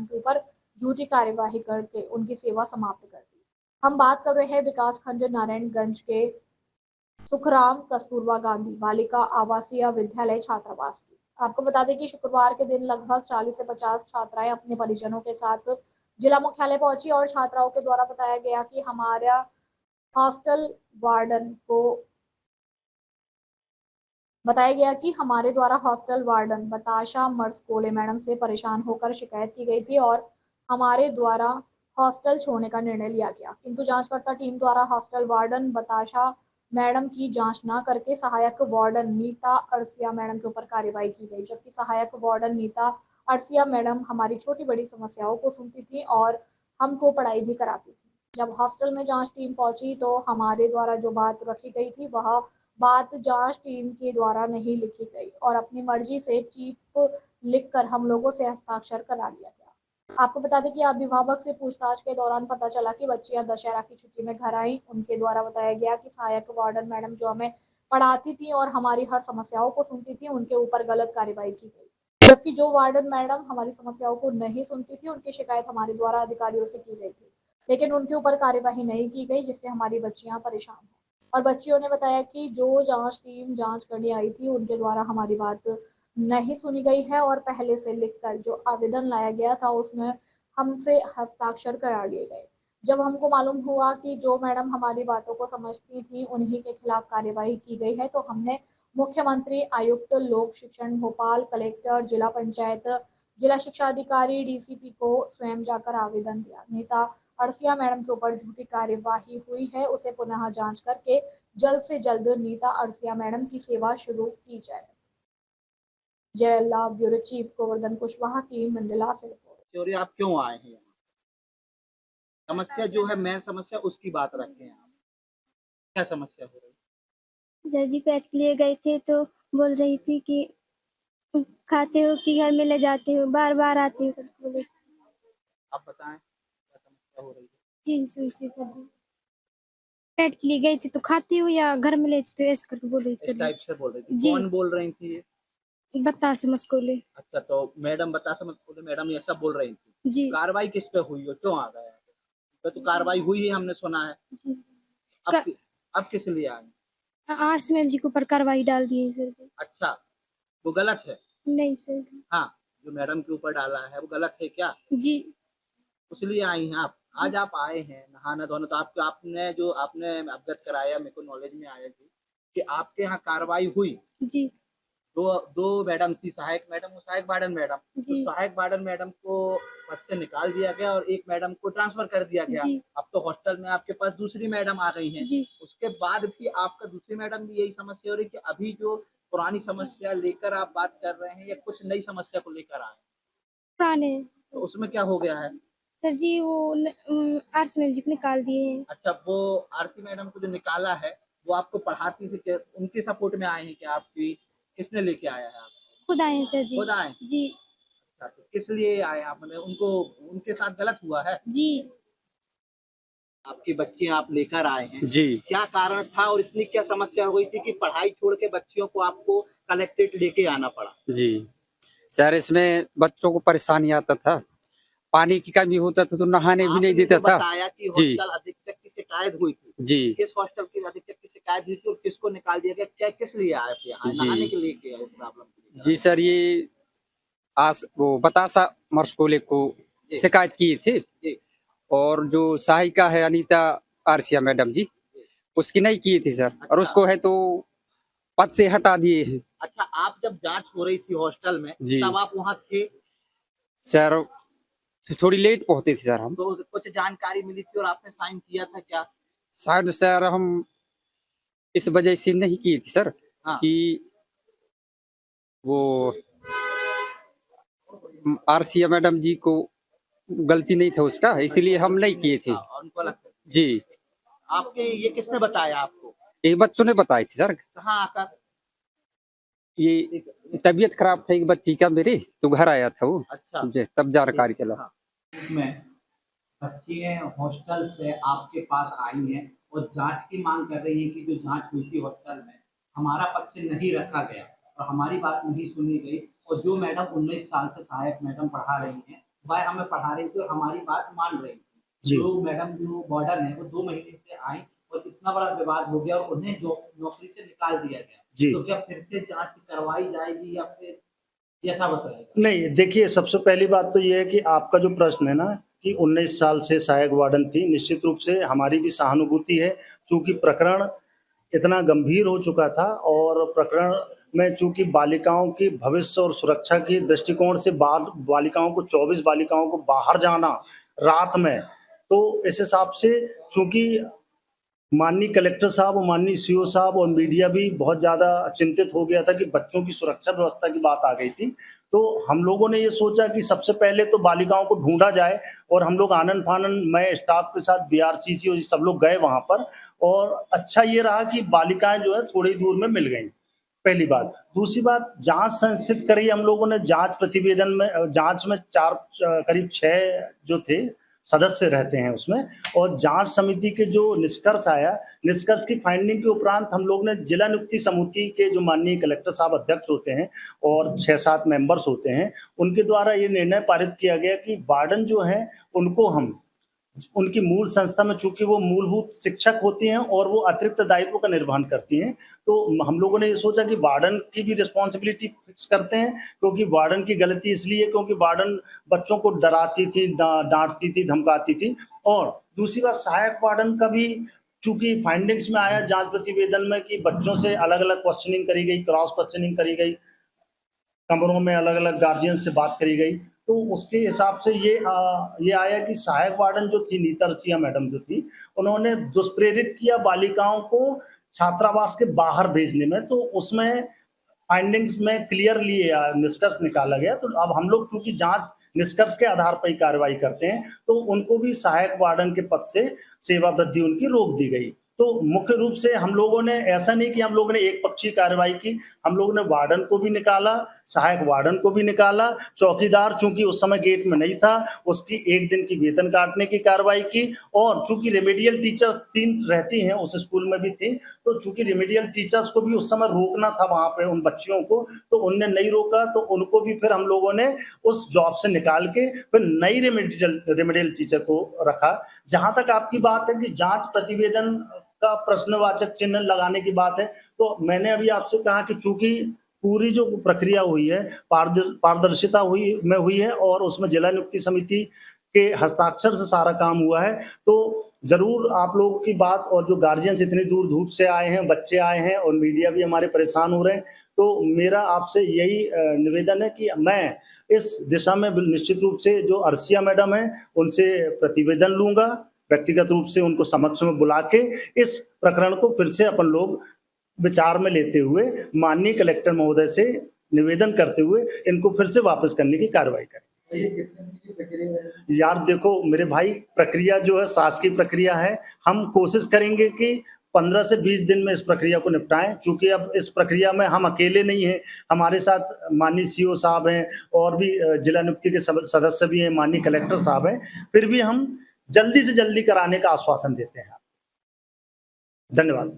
के ऊपर झूठी कार्यवाही करके उनकी सेवा समाप्त कर दी। हम बात कर रहे हैं विकास खंड नारायणगंज के सुखराम कस्तूरबा गांधी बालिका आवासीय विद्यालय छात्रावास की। आपको बता दें कि शुक्रवार के दिन लगभग 40 से 50 छात्राएं अपने परिजनों के साथ जिला मुख्यालय पहुंची और छात्राओं के द्वारा बताया गया कि हमारा हॉस्टल वार्डन को बताया गया कि हमारे द्वारा हॉस्टल वार्डन बताशा मर्सकोले मैडम से परेशान होकर शिकायत की गई थी और हमारे द्वारा हॉस्टल छोड़ने का निर्णय लिया गया, किंतु जांचकर्ता टीम द्वारा हॉस्टल वार्डन बताशा मैडम की जांच न करके सहायक वार्डन नीता अरसिया मैडम के ऊपर कार्रवाई की गई, जबकि सहायक वार्डन नीता अरसिया मैडम हमारी छोटी बड़ी समस्याओं को सुनती थी और हमको पढ़ाई भी कराती थी। जब हॉस्टल में जांच टीम पहुंची तो हमारे द्वारा जो बात रखी गई थी वह बात जांच टीम के द्वारा नहीं लिखी गई और अपनी मर्जी से चीफ लिखकर हम लोगों से हस्ताक्षर करा लिया गया। आपको बता दें कि अभिभावक से पूछताछ के दौरान पता चला कि बच्चियां दशहरा की छुट्टी में घर आई। उनके द्वारा बताया गया कि सहायक वार्डन मैडम जो हमें पढ़ाती थी और हमारी हर समस्याओं को सुनती थी, उनके ऊपर गलत कार्रवाई की गई, जबकि जो वार्डन मैडम हमारी समस्याओं को नहीं सुनती थी उनकी शिकायत हमारे द्वारा अधिकारियों से की गई थी, लेकिन उनके ऊपर कार्यवाही नहीं की गई, जिससे हमारी बच्चियां परेशान हैं। और बच्चियों ने बताया कि जो जांच टीम जांच करने आई थी उनके द्वारा हमारी बात नहीं सुनी गई है और पहले से लिखकर जो आवेदन लाया गया था उसमें हमसे हस्ताक्षर करा लिए गए। जब हमको मालूम हुआ कि जो मैडम हमारी बातों को समझती थी उन्हीं के खिलाफ कार्यवाही की गई है, तो हमने मुख्यमंत्री, आयुक्त लोक शिक्षण भोपाल, कलेक्टर, जिला पंचायत, जिला शिक्षा अधिकारी, डीसीपी को स्वयं जाकर आवेदन दिया। नेता अरसिया मैडम के ऊपर झूठी कार्यवाही हुई है, उसे पुनः जांच करके जल्द से जल्द नीता अरसिया मैडम की सेवा शुरू की जाए। जयला ब्यूरो चीफ गोवर्धन कुशवाहा की मंडला से रिपोर्ट। चोरी आप क्यों आए हैं यहाँ? समस्या जो है मेन समस्या उसकी बात रखते हैं आप। क्या समस्या हो रही है? दर्जी पैट के लिए गए थे तो बोल रही थी कि खाते हो कि घर में ले जाते हो, बार बार आते हो करके बोले। आप बताएं क्या समस्या हो रही है? तीन सौ से सर जी पैट के लिए गई थी तो खाते हो या घर में ले जाते हो ऐसे करके बोल रही थी। इस टाइप से बोल रही थी। जी। कौन बोल रही थी ये? बता से मस्कोले। अच्छा, तो मैडम बता समझ मैडम ऐसा बोल रही थी। जी। कार्रवाई किस पे हुई हो, क्यों आ गए? तो कार्रवाई हुई है हमने सुना है। जी। अब किस लिए आए? आर्ट्स मैम जी के ऊपर कार्रवाई डाल दी है सर जी। अच्छा, वो गलत है? नहीं सर। हाँ, जो मैडम के ऊपर डाला है वो गलत है क्या? जी। इसलिए आई हैं आप? आज आप आए हैं नहाना धोना, तो आपने अवगत कराया, मेरे को नॉलेज में आया जी कि आपके यहाँ कार्रवाई हुई। जी। दो मैडम थी, सहायक मैडम और सहायक वार्डन मैडम। तो सहायक वार्डन मैडम को पद से निकाल दिया गया और एक मैडम को ट्रांसफर कर दिया गया। अब तो हॉस्टल में आपके पास दूसरी मैडम आ गई हैं। उसके बाद भी आपका दूसरी मैडम भी यही समस्या हो रही है कि अभी जो पुरानी समस्या लेकर आप बात कर रहे हैं या कुछ नई समस्या को लेकर आए? पुराने। तो उसमें क्या हो गया है? सर जी वो आर्ट्स मैम जी को निकाल दिए हैं। अच्छा, वो आरती मैडम को जो निकाला है वो आपको पढ़ाती थी, उनके सपोर्ट में आए हैं क्या? आपकी किसने लेके आया है? आप खुद आए हैं सर जी। खुद आए जी। अच्छा, तो किस लिए आए आप? मतलब उनके साथ गलत हुआ है जी। आपकी बच्ची आप लेकर आए हैं जी। क्या कारण था और इतनी क्या समस्या हो गई थी कि पढ़ाई छोड़ के बच्चियों को आपको कलेक्ट्रेट लेके आना पड़ा? जी सर, इसमें बच्चों को परेशानी आता था, पानी की कमी होता था तो नहाने भी नहीं देता था। बताया कि जी। हॉस्टल अधीक्षक की शिकायत हुई थी। जी। किस हॉस्टल की अधीक्षक की शिकायत हुई थी और किसको निकाल दिया गया? क्या किस लिए आए थे यहाँ? नहाने के लिए क्या प्रॉब्लम? जी सर, ये वो बतासा मर्सकोले को शिकायत की थी और जो सहायिका है अनीता आरसिया मैडम जी, उसकी नहीं की थी सर। अच्छा। और उसको है तो पद से हटा दिए हैं। अच्छा, आप जब जांच हो रही थी हॉस्टल में तब आप वहाँ थे? सर थोड़ी लेट पहुंचे थे सर हम। तो कुछ जानकारी मिली थी और आपने साइन किया था क्या? शायद सर हम इस वजह से नहीं की थी सर। हाँ। कि वो आरसिया मैडम जी को गलती नहीं था उसका, इसलिए हम नहीं किए थे। उनको लगता है। जी। आपके ये किसने बताया आपको? एक बच्चों ने बताई थी सर। कहाँ आकर? ये तबीयत खराब था एक बच्ची का मेरी, तो घर आया था वो। अच्छा, तब जानकारी चला। हाँ। इसमें बच्ची हॉस्टल से आपके पास आई हैं और जांच की मांग कर रही है कि जो जांच हुई थी हॉस्टल में हमारा पक्ष नहीं रखा गया और हमारी बात नहीं सुनी गई और जो मैडम 19 साल से सहायक मैडम पढ़ा रही हैं वह हमें पढ़ा रही थी और हमारी बात मान रही थी। जो मैडम जो वार्डन है वो 2 महीने से आई और इतना बड़ा विवाद हो गया और उन्हें नौकरी से निकाल दिया गया। तो क्या फिर से जांच करवाई जाएगी या फिर यथावत रहेगा? नहीं, देखिए सबसे पहली बात तो ये है कि आपका जो प्रश्न है ना कि 19 साल से सहायक वार्डन थी, निश्चित रूप से हमारी भी सहानुभूति है, चूँकि प्रकरण इतना गंभीर हो चुका था और प्रकरण में चूँकि बालिकाओं की भविष्य और सुरक्षा की दृष्टिकोण से बालिकाओं को 24 बालिकाओं को बाहर जाना रात में, तो इस हिसाब से चूँकि माननीय कलेक्टर साहब और माननीय सीओ साहब और मीडिया भी बहुत ज़्यादा चिंतित हो गया था कि बच्चों की सुरक्षा व्यवस्था की बात आ गई थी। तो हम लोगों ने ये सोचा कि सबसे पहले तो बालिकाओं को ढूंढा जाए और हम लोग आनन-फानन मैं स्टाफ के साथ बीआरसीसी और सब लोग गए वहाँ पर और अच्छा ये रहा कि बालिकाएँ जो है थोड़ी दूर में मिल गईं, पहली बात। दूसरी बात जाँच संस्थित करी हम लोगों ने, जाँच प्रतिवेदन में जाँच में करीब 6 जो थे सदस्य रहते हैं उसमें और जांच समिति के जो निष्कर्ष आया, निष्कर्ष की फाइंडिंग के उपरांत हम लोग ने जिला नियुक्ति समिति के जो माननीय कलेक्टर साहब अध्यक्ष होते हैं और 6-7 मेंबर्स होते हैं, उनके द्वारा ये निर्णय पारित किया गया कि वार्डन जो है उनको हम उनकी मूल संस्था में चूंकि वो मूलभूत शिक्षक होती हैं और वो अतिरिक्त दायित्व का निर्वहन करती हैं, तो हम लोगों ने ये सोचा कि वार्डन की भी रिस्पॉन्सिबिलिटी फिक्स करते हैं, क्योंकि वार्डन की गलती इसलिए क्योंकि वार्डन बच्चों को डराती थी, डांटती थी, धमकाती थी। और दूसरी बात सहायक वार्डन का भी चूंकि फाइंडिंग्स में आया जांच प्रतिवेदन में कि बच्चों से अलग अलग क्वेश्चनिंग करी गई, क्रॉस क्वेश्चनिंग करी गई, कमरों में अलग अलग गार्जियन से बात करी गई, तो उसके हिसाब से ये आया कि सहायक वार्डन जो थी नीता रसिया मैडम जो थी, उन्होंने दुष्प्रेरित किया बालिकाओं को छात्रावास के बाहर भेजने में। तो उसमें फाइंडिंग्स में क्लियरली निष्कर्ष निकाला गया। तो अब हम लोग चूंकि जांच निष्कर्ष के आधार पर ही कार्रवाई करते हैं, तो उनको भी सहायक वार्डन के पद से सेवा वृद्धि उनकी रोक दी गई। तो मुख्य रूप से हम लोगों ने ऐसा नहीं कि हम लोगों ने एक पक्षीय कार्रवाई की, हम लोगों ने वार्डन को भी निकाला, सहायक वार्डन को भी निकाला, चौकीदार चूंकि उस समय गेट में नहीं था उसकी 1 दिन की वेतन काटने की कार्रवाई की। और चूंकि रेमेडियल टीचर्स 3 रहती हैं उस स्कूल में भी थी, तो चूंकि रेमेडियल टीचर्स को भी उस समय रोकना था वहां पे उन बच्चियों को, तो उनने नहीं रोका, तो उनको भी फिर हम लोगों ने उस जॉब से निकाल के फिर नई रेमेडियल टीचर को रखा। जहां तक आपकी बात है कि जांच प्रतिवेदन का प्रश्नवाचक चिन्ह लगाने की बात है, तो मैंने अभी आपसे कहा कि चूंकि पूरी जो प्रक्रिया हुई है पारदर्शिता हुई है और उसमें जिला नियुक्ति समिति के हस्ताक्षर से सारा काम हुआ है, तो जरूर आप लोगों की बात और जो गार्जियंस इतनी दूर धूप से आए हैं, बच्चे आए हैं और मीडिया भी हमारे परेशान हो रहे हैं, तो मेरा आपसे यही निवेदन है कि मैं इस दिशा में निश्चित रूप से जो अर्सिया मैडम है उनसे प्रतिवेदन लूंगा, व्यक्तिगत रूप से उनको समक्ष में बुला के इस प्रकरण को फिर से अपन लोग विचार में लेते हुए माननीय कलेक्टर महोदय से निवेदन करते हुए इनको फिर से वापस करने की कार्रवाई करें। ये कितने दिन की प्रक्रिया है? यार देखो मेरे भाई, प्रक्रिया जो है शासकीय प्रक्रिया है, हम कोशिश करेंगे कि 15 से 20 दिन में इस प्रक्रिया को निपटाएं। चूंकि अब इस प्रक्रिया में हम अकेले नहीं हैं, हमारे साथ माननीय सीओ साहब हैं और भी जिला नियुक्ति के सदस्य भी हैं, माननीय कलेक्टर साहब हैं, फिर भी हम जल्दी से जल्दी कराने का आश्वासन देते हैं। धन्यवाद।